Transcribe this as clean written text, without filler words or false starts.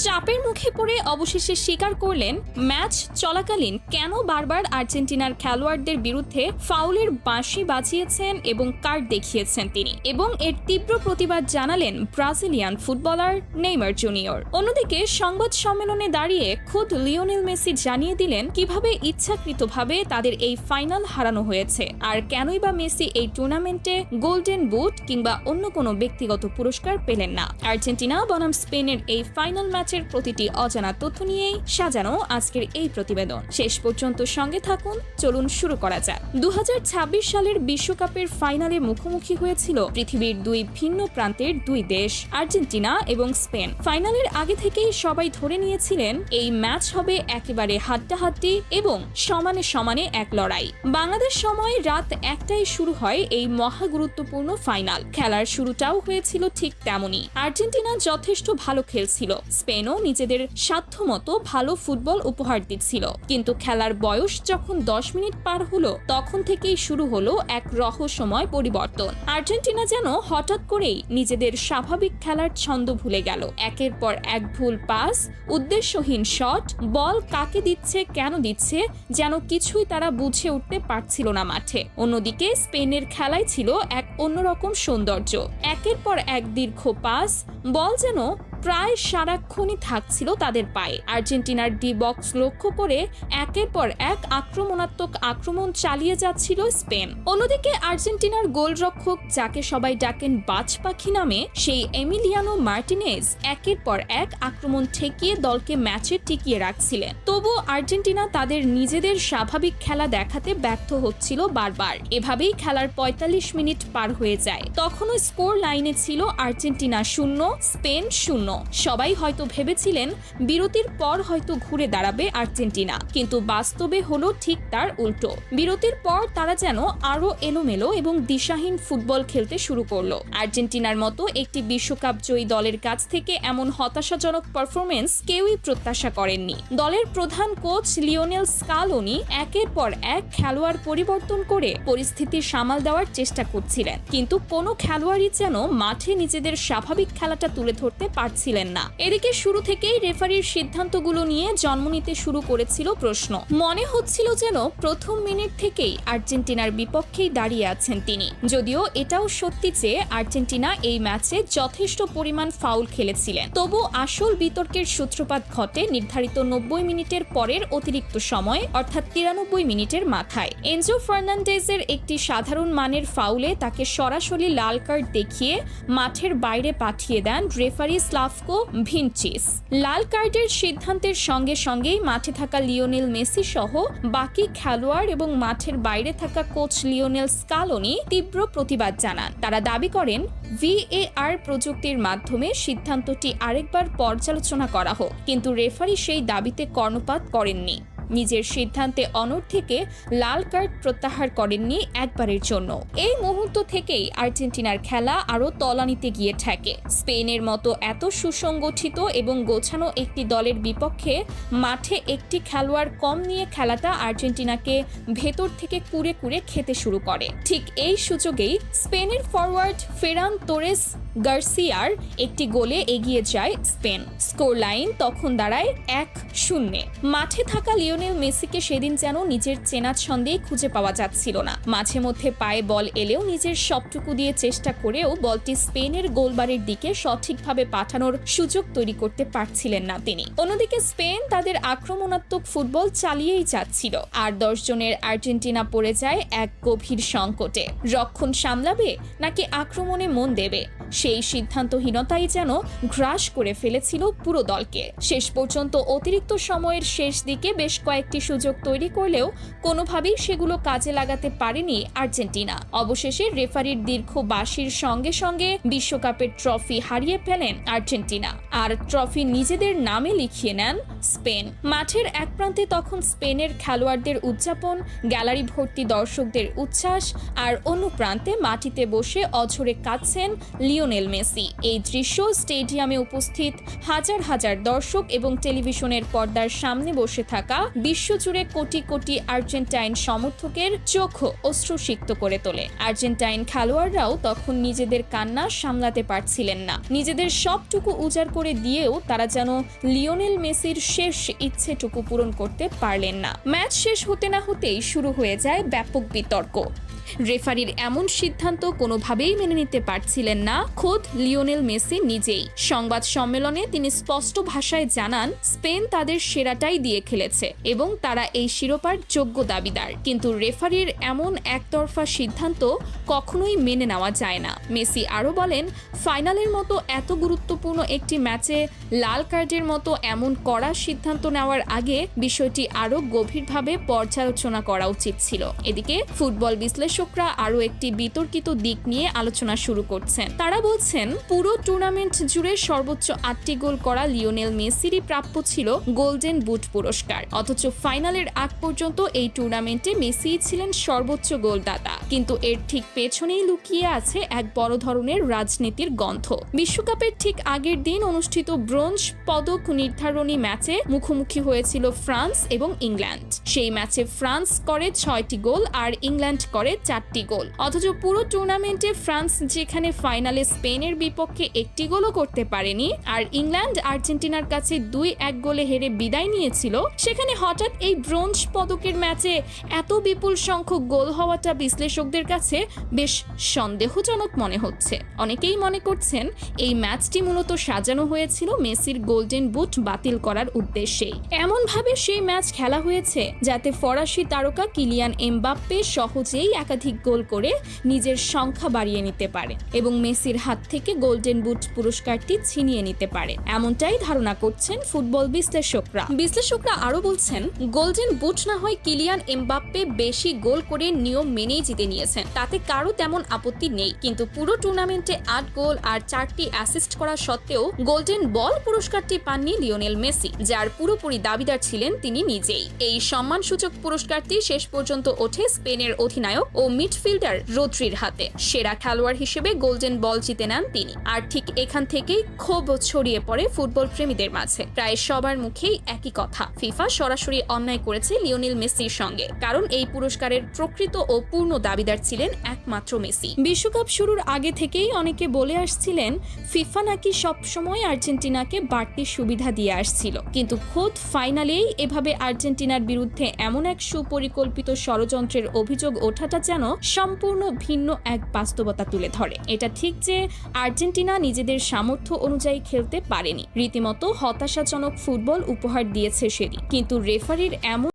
চাপের মুখে পড়ে অবশেষে স্বীকার করলেন ম্যাচ চলাকালীন কেন বারবার আর্জেন্টিনার খেলোয়াড়দের বিরুদ্ধে ফাউলের বাঁশি বাজিয়েছেন এবং কার্ড দেখিয়েছেন তিনি, এবং এর তীব্র প্রতিবাদ জানালেন ব্রাজিলিয়ান ফুটবলার নেইমার জুনিয়র। অন্যদিকে সংবাদ সম্মেলনে দাঁড়িয়ে খোদ লিওনেল মেসি জানিয়ে দিলেন কিভাবে ইচ্ছাকৃতভাবে তাদের এই ফাইনাল হারানো হয়েছে, আর কেনই বা মেসি এই টুর্নামেন্টে গোল্ডেন বুট কিংবা অন্য কোনো ব্যক্তিগত পুরস্কার পেলেন না। আর্জেন্টিনা বনাম স্পেনের এই ফাইনাল ম্যাচের প্রতিটি অজানা তথ্য নিয়েই সাজানো আজকের এই প্রতিবেদন। শেষ পর্যন্ত সঙ্গে থাকুন, চলুন শুরু করা যাক। 2026 সালের বিশ্বকাপের ফাইনালে মুখোমুখি হয়েছিল পৃথিবীর দুই ভিন্ন প্রান্তের দুই দেশ, আর্জেন্টিনা এবং স্পেন। ফাইনালের আগে থেকেই সবাই ধরে নিয়েছিলেন এই ম্যাচ হবে একেবারে হাড্ডাহাড্ডি এবং সমানে সমানে এক লড়াই। বাংলাদেশ সময় রাত 1টায় শুরু হয় এই মহা গুরুত্বপূর্ণ ফাইনাল। খেলার শুরুটাও হয়েছিল ঠিক তেমনই। আর্জেন্টিনা যথেষ্ট ভালো খেলছিল, স্পেনও নিজেদের সাধ্যমতো ভালো ফুটবল উপহার দিচ্ছিল, কিন্তু খেলার বয়স যখন 10 মিনিট পার হলো তখন থেকেই শুরু হলো এক রহস্যময় পরিবর্তন। আর্জেন্টিনা যেন হঠাৎ করেই নিজেদের স্বাভাবিক খেলার ছন্দ ভুলে গেল। একের পর এক ভুল পাস, উদ্দেশ্যহীন শট, বল কাকে দিচ্ছে কেন দিচ্ছে যেন কিছুই তারা বুঝে উঠতে পারছিল না মাঠে। অন্যদিকে স্পেনের খেলায় ছিল এক অন্যরকম সৌন্দর্য। একের পর এক দীর্ঘ পাস, বল যেন প্রায় সারাক্ষণই থাকছিল তাদের পায়ে। আর্জেন্টিনার ডি বক্স লক্ষ্য করে একের পর এক আক্রমণাত্মক আক্রমণ চালিয়ে যাচ্ছিল স্পেন। অন্যদিকে আর্জেন্টিনার গোলরক্ষক, যাকে সবাই ডাকেন বাজ পাখি নামে, সেই এমিলিয়ানো মার্টিনেজ একের পর এক আক্রমণ ঠেকিয়ে দলকে ম্যাচে টিকিয়ে রাখছিলেন। তবুও আর্জেন্টিনা তাদের নিজেদের স্বাভাবিক খেলা দেখাতে ব্যর্থ হচ্ছিল বারবার। এভাবেই খেলার 45 মিনিট পার হয়ে যায়। তখনও স্কোর লাইনে ছিল আর্জেন্টিনা 0, স্পেন 0। সবাই হয়তো ভেবেছিলেন বিরতির পর হয়তো ঘুরে দাঁড়াবে আর্জেন্টিনা, কিন্তু বাস্তবে হলো ঠিক তার উল্টো। বিরতির পর তারা যেন আরো এলোমেলো এবং দিশাহীন ফুটবল খেলতে শুরু করলো। আর্জেন্টিনার মতো একটি বিশ্বকাপ জয়ী দলের কাছ থেকে এমন হতাশাজনক পারফরমেন্স কেউই প্রত্যাশা করেননি। দলের প্রধান কোচ লিওনেল স্কালোনি একের পর এক খেলোয়াড় পরিবর্তন করে পরিস্থিতি সামাল দেওয়ার চেষ্টা করছিলেন, কিন্তু কোনো খেলোয়াড়ই যেন মাঠে নিজেদের স্বাভাবিক খেলাটা তুলে ধরতে পারছিলেন না। এদিকে শুরু থেকেই রেফারির সিদ্ধান্তগুলো নিয়ে জন্ম নিতে শুরু করেছিল প্রশ্ন। মনে হচ্ছিল যেন প্রথম মিনিট থেকেই আর্জেন্টিনার বিপক্ষেই দাঁড়িয়ে আছেন তিনি। যদিও এটাও সত্যি যে আর্জেন্টিনা এই ম্যাচে যথেষ্ট পরিমাণ ফাউল খেলেছিলেন, তবু আসল বিতর্কের সূত্রপাত ঘটে নির্ধারিত 90 মিনিটের পরের অতিরিক্ত সময়, অর্থাৎ 93 মিনিটের মাথায়। এনজো ফার্নান্ডেজের একটি সাধারণ মানের ফাউলে তাকে সরাসরি লাল কার্ড দেখিয়ে মাঠের বাইরে পাঠিয়ে দেন রেফারি স্লাভকো ভিনচিচ। লাল কার্ডের সিদ্ধান্তের সঙ্গে সঙ্গেই মাঠে থাকা লিওনেল মেসি সহ বাকি খেলোয়াড় এবং মাঠের বাইরে থাকা কোচ লিওনেল স্কালোনি তীব্র প্রতিবাদ জানান। তারা দাবি করেন VAR প্রযুক্তির মাধ্যমে সিদ্ধান্তটি আরেকবার পর্যালোচনা করা হোক, কিন্তু রেফারি সেই দাবিতে কর্ণপাত করেননি। নিজের সিদ্ধান্তে অনড় থেকে লাল কার্ড প্রত্যাহার করেননি একবারের জন্য। এই মুহূর্ত থেকেই আর্জেন্টিনার খেলা আরও তলানিতে গিয়ে ঠেকে। স্পেনের মতো এত সুসংগঠিত এবং গোছানো একটি দলের বিপক্ষে মাঠে একটি খেলোয়াড় কম নিয়ে খেলাটা আর্জেন্টিনাকে ভেতর থেকে কুড়ে কুড়ে খেতে শুরু করে। ঠিক এই সুযোগেই স্পেনের ফরওয়ার্ড ফেরান তোরেস গার্সিয়ার একটি গোলে এগিয়ে যায় স্পেন। স্কোর লাইন তখন দাঁড়ায় 1-0। মাঠে থাকা লিওনেল মেসিকে সেদিন যেন নিজের চেনা ছন্দেই খুঁজে পাওয়া যাচ্ছিল না। মাঝে মধ্যে পায়ে বল এলেও নিজের সবটুকু দিয়ে চেষ্টা করেও বলটি স্পেনের গোলবারের দিকে সঠিকভাবে পাঠানোর সুযোগ তৈরি করতে পারছিলেন না তিনি। অন্যদিকে স্পেন তাদের আক্রমণাত্মক ফুটবল চালিয়েই যাচ্ছিল, আর 10 জনের আর্জেন্টিনা পড়ে যায় এক গভীর সংকটে। রক্ষণ সামলাবে নাকি আক্রমণে মন দেবে, সেই সিদ্ধান্তহীনতাই যেন গ্রাস করে ফেলেছিল পুরো দলকে। শেষ পর্যন্ত অতিরিক্ত সময়ের শেষ দিকে বেশ কয়েকটি সুযোগ তৈরি করলেও কোনোভাবেই সেগুলো কাজে লাগাতে পারেনি আর্জেন্টিনা। অবশেষে রেফারির দীর্ঘ বাঁশির সঙ্গে সঙ্গে বিশ্বকাপের ট্রফি হারিয়ে ফেলেন আর্জেন্টিনা, আর ট্রফি নিজেদের নামে লিখিয়ে নেন স্পেন। মাঠের এক প্রান্তে তখন স্পেনের খেলোয়াড়দের উদযাপন, গ্যালারি ভর্তি দর্শকদের উচ্ছ্বাস, আর অন্য প্রান্তে মাটিতে বসে অঝরে কাঁদছেন লিওনেল মেসি। এই দৃশ্য স্টেডিয়ামে উপস্থিত হাজার হাজার দর্শক এবং টেলিভিশনের পর্দার সামনে বসে থাকা বিশ্বজুড়ে কোটি কোটি আর্জেন্টাইন সমর্থকের চোখ অশ্রুসিক্ত করে তোলে। আর্জেন্টাইন খেলোয়াড়রাও তখন নিজেদের কান্না সামলাতে পারছিলেন না। নিজেদের সবটুকু উজাড় করে দিয়েও তারা যেন লিওনেল মেসির শেষ ইচ্ছেটুকু পূরণ করতে পারলেন না। ম্যাচ শেষ হতে না হতেই শুরু হয়ে যায় ব্যাপক বিতর্ক। রেফারির এমন সিদ্ধান্ত কোনোভাবেই মেনে নিতে পারছিলেন না খোদ লিওনেল মেসি নিজেই। সংবাদ সম্মেলনে তিনি স্পষ্ট ভাষায় জানান, স্পেন তাদের সেরাটাই দিয়ে খেলেছে এবং তারা এই শিরোপার যোগ্য দাবিদার। কিন্তু রেফারির এমন একতরফা সিদ্ধান্ত কখনোই মেনে নেওয়া যায় না। মেসি আরও বলেন, ফাইনালের মতো এত গুরুত্বপূর্ণ একটি ম্যাচে লাল কার্ডের মতো এমন কড়া সিদ্ধান্ত নেওয়ার আগে বিষয়টি আরও গভীরভাবে পর্যালোচনা করা উচিত ছিল। এদিকে ফুটবল বিশ্লেষকরা আরও একটি বিতর্কিত দিক নিয়ে আলোচনা শুরু করছেন। তারা বলছেন, পুরো টুর্নামেন্ট জুড়ে সর্বোচ্চ 8টি গোল করা লিওনেল মেসিরই প্রাপ্য ছিল গোল্ডেন বুট পুরস্কার। অথচ ফাইনালের আগ পর্যন্ত এই টুর্নামেন্টে মেসি ছিলেন সর্বোচ্চ গোলদাতা। কিন্তু এর ঠিক পেছনেই লুকিয়ে আছে এক বড় ধরনের রাজনীতির গন্ধ। বিশ্বকাপের ঠিক আগের দিন অনুষ্ঠিত ব্রোঞ্জ পদক নির্ধারণী ম্যাচে মুখোমুখি হয়েছিল ফ্রান্স এবং ইংল্যান্ড। সেই ম্যাচে ফ্রান্স করে 6টি গোল আর ইংল্যান্ড করে 4টি গোল। অথচ পুরো টুর্নামেন্টে ফ্রান্স যেখানে ফাইনালে স্পেনের বিপক্ষে একটি গোলও করতে পারেনি আর ইংল্যান্ড আর্জেন্টিনার কাছে 2-1 গোলে হেরে বিদায় নিয়েছিল, সেখানে হঠাৎ এই ব্রোঞ্জ পদকের ম্যাচে এত বিপুল সংখ্যক গোল হওয়াটা বিশ্লেষকদের কাছে বেশ সন্দেহজনক মনে হচ্ছে। অনেকেই মনে করছেন এই ম্যাচটি মূলত সাজানো হয়েছিল মেসির গোল্ডেন বুট বাতিল করার উদ্দেশ্যেই। এমনভাবে সেই ম্যাচ খেলা হয়েছে যাতে ফরাসি তারকা কিলিয়ান এমবাপ্পে সহজেই একাধিক গোল করে নিজের সংখ্যা বাড়িয়ে নিতে পারে এবং মেসির হাত থেকে গোল্ডেন বুট পুরস্কারটি ছিনিয়ে নিতে পারে, এমনটাই ধারণা করছেন ফুটবল বিশ্লেষকরা আরো বলছেন, গোল্ডেন বুট না হয় কিলিয়ান এমবাপ্পে বেশি গোল করে নিয়ম মেনেই জিতে নিয়েছেন, তাতে কারো তেমন আপত্তি নেই। কিন্তু পুরো টুর্নামেন্টে 8 গোল আর 4টি অ্যাসিস্ট করা সত্ত্বেও গোল্ডেন বল পুরস্কারটি পাননি লিওনেল মেসি, যার পুরোপুরি দাবিদার ছিলেন তিনি নিজেই। এই সম্মানসূচক পুরস্কারটি শেষ পর্যন্ত ওঠে স্পেনের অধিনায়ক ও মিডফিল্ডার রদ্রির হাতে। সেরা খেলোয়াড় হিসেবে গোল্ডেন বল জিতে নেন তিনি। আর ঠিক এখান থেকেই ক্ষোভ ছড়িয়ে পড়ে ফুটবল প্রেমীদের মাঝে। প্রায় সবার মুখেই একই কথা, ফিফা সরাসরি অন্যায় করেছে লিওনেল মেসির সঙ্গে, কারণ এই পুরস্কারের প্রকৃত ও পূর্ণ দাবিদার ছিলেন একমাত্র মেসি। বিশ্বকাপ শুরুর আগে থেকেই অনেকে বলে আসছিলেন ফিফা নাকি সবসময় আর্জেন্টিনাকে বাড়তি সুবিধা দিয়ে আসছিল, কিন্তু খোদ ফাইনালেই এভাবে আর্জেন্টিনার বিরুদ্ধে এমন এক সুপরিকল্পিত ষড়যন্ত্রের অভিযোগ ওঠাটা যেন সম্পূর্ণ ভিন্ন এক বাস্তবতা তুলে ধরে। এটা ঠিক যে আর্জেন্টিনা নিজেদের সামর্থ্য অনুযায়ী খেলতে পারেনি, রীতিমতো হতাশাজনক ফুটবল উপহার দিয়েছে সেটি, কিন্তু রেফারির এমন